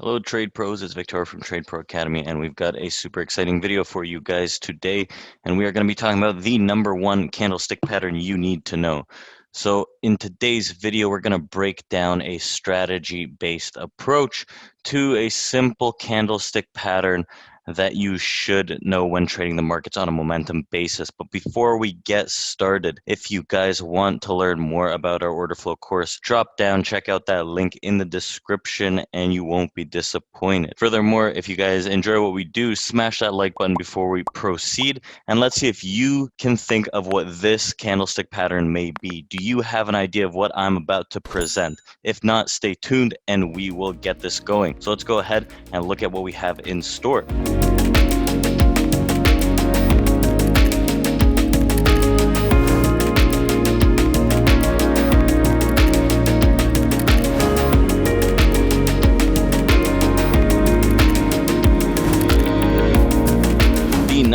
Hello Trade Pros, it's Victor from TRADEPRO Academy, and we've got a super exciting video for you guys today, and we are going to be talking about the #1 candlestick pattern you need to know. So in today's video, we're going to break down a strategy-based approach to a simple candlestick pattern that you should know when trading the markets on a momentum basis. But before we get started, if you guys want to learn more about our order flow course, drop down, check out that link in the description, and you won't be disappointed. Furthermore, if you guys enjoy what we do, smash that like button before we proceed, and let's see if you can think of what this candlestick pattern may be. Do you have an idea of what I'm about to present? If not, stay tuned and we will get this going. So let's go ahead and look at what we have in store.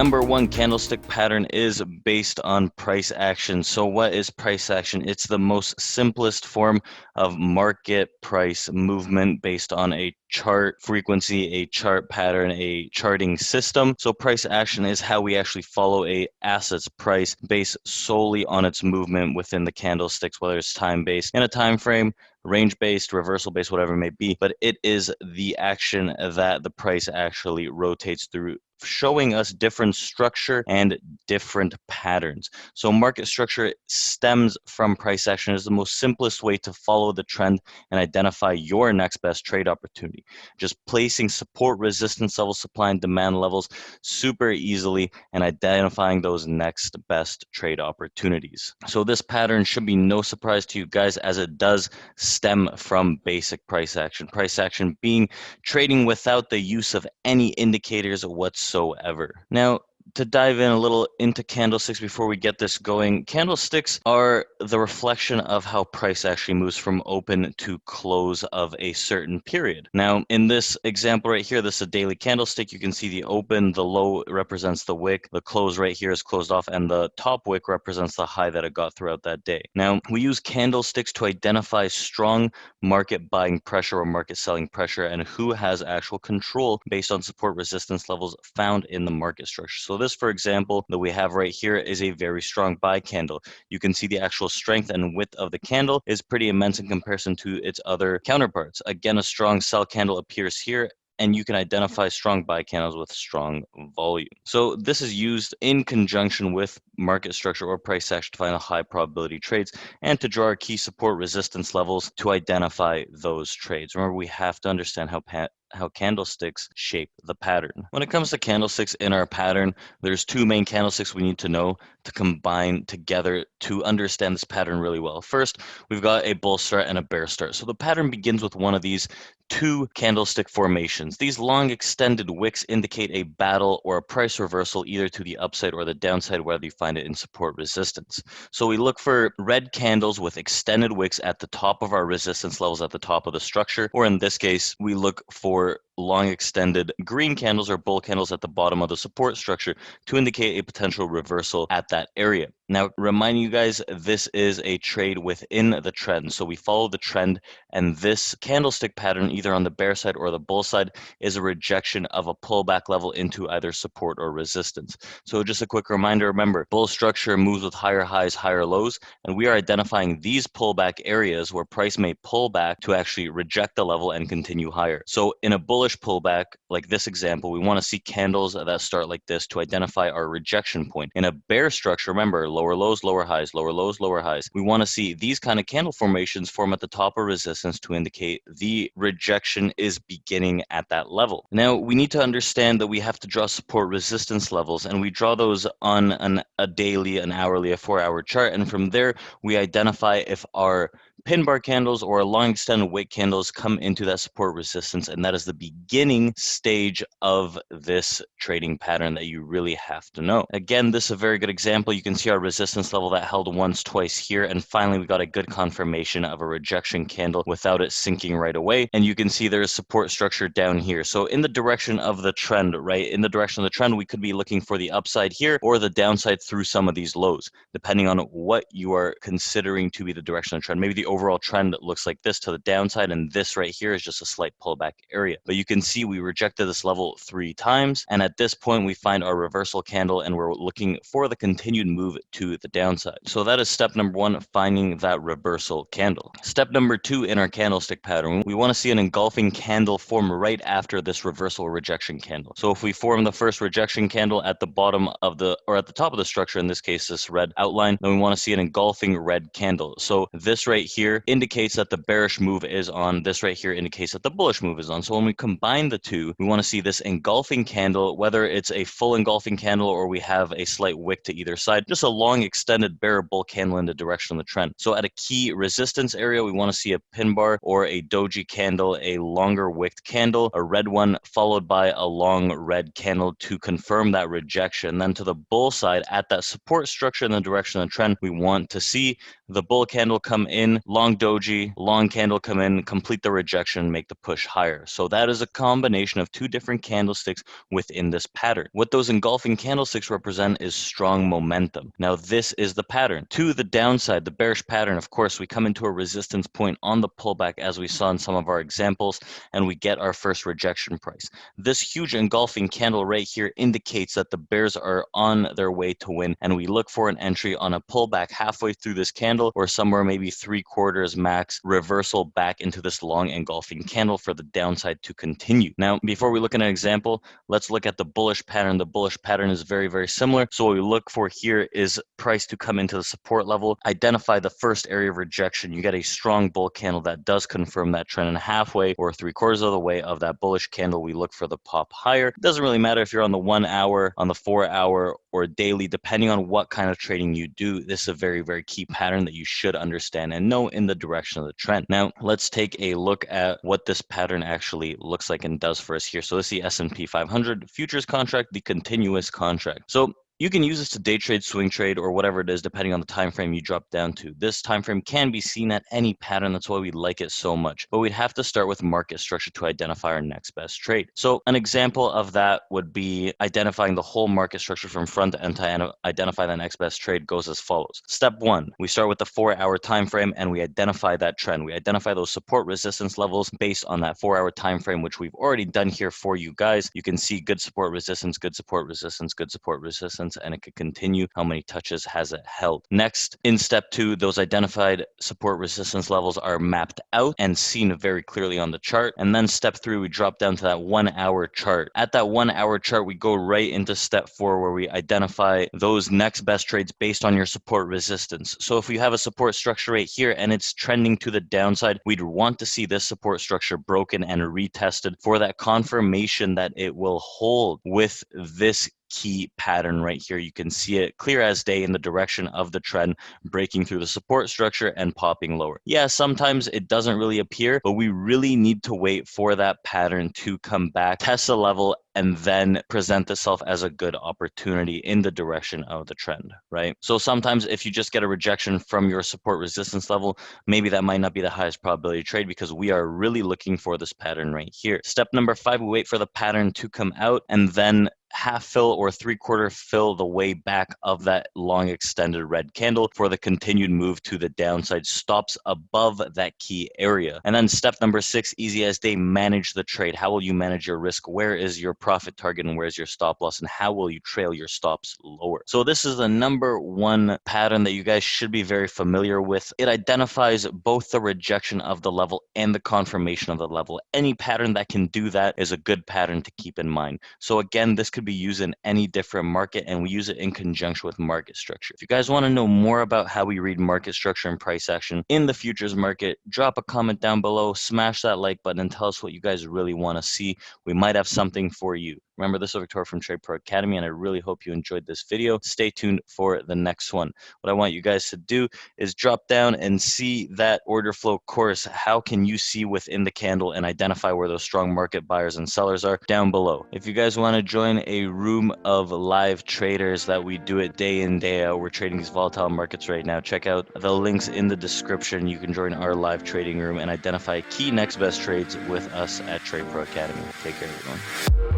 #1 candlestick pattern is based on price action. So what is price action? It's the most simplest form of market price movement based on a chart frequency, a chart pattern, a charting system. So price action is how we actually follow a asset's price based solely on its movement within the candlesticks, whether it's time-based in a time frame, range-based, reversal-based, whatever it may be. But it is the action that the price actually rotates through, showing us different structure and different patterns. So market structure stems from price action. Is the most simplest way to follow the trend and identify your next best trade opportunity. Just placing support, resistance levels, supply and demand levels super easily and identifying those next best trade opportunities. So this pattern should be no surprise to you guys, as it does stem from basic price action. Price action being trading without the use of any indicators whatsoever. Now, to dive in a little into candlesticks before we get this going, candlesticks are the reflection of how price actually moves from open to close of a certain period. Now, in this example right here, this is a daily candlestick. You can see the open, the low represents the wick, the close right here is closed off, and the top wick represents the high that it got throughout that day. Now, we use candlesticks to identify strong market buying pressure or market selling pressure and who has actual control based on support resistance levels found in the market structure. So this, for example, that we have right here is a very strong buy candle. You can see the actual strength and width of the candle is pretty immense in comparison to its other counterparts. Again, a strong sell candle appears here, and you can identify strong buy candles with strong volume. So this is used in conjunction with market structure or price action to find the high probability trades and to draw our key support resistance levels to identify those trades. Remember, we have to understand how candlesticks shape the pattern. When it comes to candlesticks in our pattern, there's two main candlesticks we need to know to combine together to understand this pattern really well. First, we've got a bull start and a bear start. So the pattern begins with one of these two candlestick formations. These long extended wicks indicate a battle or a price reversal either to the upside or the downside, whether you find it in support resistance. So we look for red candles with extended wicks at the top of our resistance levels at the top of the structure, or in this case, we look for long extended green candles or bull candles at the bottom of the support structure to indicate a potential reversal at that area. Now, reminding you guys, this is a trade within the trend. So we follow the trend, and this candlestick pattern, either on the bear side or the bull side, is a rejection of a pullback level into either support or resistance. So just a quick reminder, remember, bull structure moves with higher highs, higher lows, and we are identifying these pullback areas where price may pull back to actually reject the level and continue higher. So in a bullish pullback, like this example, we want to see candles that start like this to identify our rejection point. In a bear structure, remember, lower lows, lower highs, lower lows, lower highs. We want to see these kind of candle formations form at the top of resistance to indicate the rejection is beginning at that level. Now, we need to understand that we have to draw support resistance levels, and we draw those on a daily, an hourly, a 4-hour chart, and from there, we identify if our pin bar candles or long extended wick candles come into that support resistance, and that is the beginning stage of this trading pattern that you really have to know. Again, this is a very good example. You can see our resistance level that held once, twice here, and finally we got a good confirmation of a rejection candle without it sinking right away, and you can see there's support structure down here. So in the direction of the trend, right, in the direction of the trend, we could be looking for the upside here or the downside through some of these lows, depending on what you are considering to be the direction of the trend. Maybe the overall trend looks like this to the downside, and this right here is just a slight pullback area. But you can see we rejected this level 3 times, and at this point we find our reversal candle and we're looking for the continued move to the downside. So that is step number 1, finding that reversal candle. Step number 2 in our candlestick pattern, we want to see an engulfing candle form right after this reversal rejection candle. So if we form the first rejection candle at the bottom of the, or at the top of the structure, in this case this red outline, then we want to see an engulfing red candle. So this right here indicates that the bearish move is on, this right here indicates that the bullish move is on. So when we combine the two, we want to see this engulfing candle, whether it's a full engulfing candle or we have a slight wick to either side, just a long extended bear bull candle in the direction of the trend. So at a key resistance area, we want to see a pin bar or a doji candle, a longer wicked candle, a red one followed by a long red candle to confirm that rejection. Then to the bull side, at that support structure in the direction of the trend, we want to see the bull candle come in, long doji, long candle come in, complete the rejection, make the push higher. So that is a combination of two different candlesticks within this pattern. What those engulfing candlesticks represent is strong momentum. Now this is the pattern. To the downside, the bearish pattern, of course, we come into a resistance point on the pullback as we saw in some of our examples, and we get our first rejection price. This huge engulfing candle right here indicates that the bears are on their way to win, and we look for an entry on a pullback halfway through this candle or somewhere maybe 3/4 max, reversal back into this long engulfing candle for the downside to continue. Now, before we look at an example, let's look at the bullish pattern. The bullish pattern is very, very similar. So what we look for here is price to come into the support level, identify the first area of rejection. You get a strong bull candle that does confirm that trend, and halfway or 3/4 of the way of that bullish candle, we look for the pop higher. It doesn't really matter if you're on the 1 hour, on the 4 hour, or daily, depending on what kind of trading you do. This is a very, very key pattern that you should understand and know in the direction of the trend. Now, let's take a look at what this pattern actually looks like and does for us here. So this is the S&P 500 futures contract, the continuous contract. So you can use this to day trade, swing trade, or whatever it is, depending on the time frame you drop down to. This time frame can be seen at any pattern. That's why we like it so much. But we'd have to start with market structure to identify our next best trade. So an example of that would be identifying the whole market structure from front to end to identify the next best trade goes as follows. Step 1, we start with the 4-hour time frame and we identify that trend. We identify those support resistance levels based on that 4-hour time frame, which we've already done here for you guys. You can see good support resistance, good support resistance, good support resistance, and it could continue. How many touches has it held? Next, in step 2, those identified support resistance levels are mapped out and seen very clearly on the chart. And then step 3, we drop down to that 1-hour chart. At that 1-hour chart, we go right into step 4, where we identify those next best trades based on your support resistance. So if we have a support structure right here and it's trending to the downside, we'd want to see this support structure broken and retested for that confirmation that it will hold with this key pattern right here. You can see it clear as day in the direction of the trend, breaking through the support structure and popping lower. Yeah, sometimes it doesn't really appear, but we really need to wait for that pattern to come back, test the level, and then present itself as a good opportunity in the direction of the trend, right? So sometimes if you just get a rejection from your support resistance level, maybe that might not be the highest probability trade, because we are really looking for this pattern right here. Step number 5, we wait for the pattern to come out and then half fill or 3/4 fill the way back of that long extended red candle for the continued move to the downside, stops above that key area. And then step number 6, easy as day, manage the trade. How will you manage your risk? Where is your profit target and where's your stop loss, and how will you trail your stops lower? So this is the number 1 pattern that you guys should be very familiar with. It identifies both the rejection of the level and the confirmation of the level. Any pattern that can do that is a good pattern to keep in mind. So again, this could be used in any different market, and we use it in conjunction with market structure. If you guys want to know more about how we read market structure and price action in the futures market, drop a comment down below, smash that like button, and tell us what you guys really want to see. We might have something for you. Remember, this is Victor from TRADEPRO Academy, and I really hope you enjoyed this video. Stay tuned for the next one. What I want you guys to do is drop down and see that order flow course. How can you see within the candle and identify where those strong market buyers and sellers are down below? If you guys want to join a room of live traders that we do it day in, day out, we're trading these volatile markets right now, check out the links in the description. You can join our live trading room and identify key next best trades with us at TRADEPRO Academy. Take care, everyone.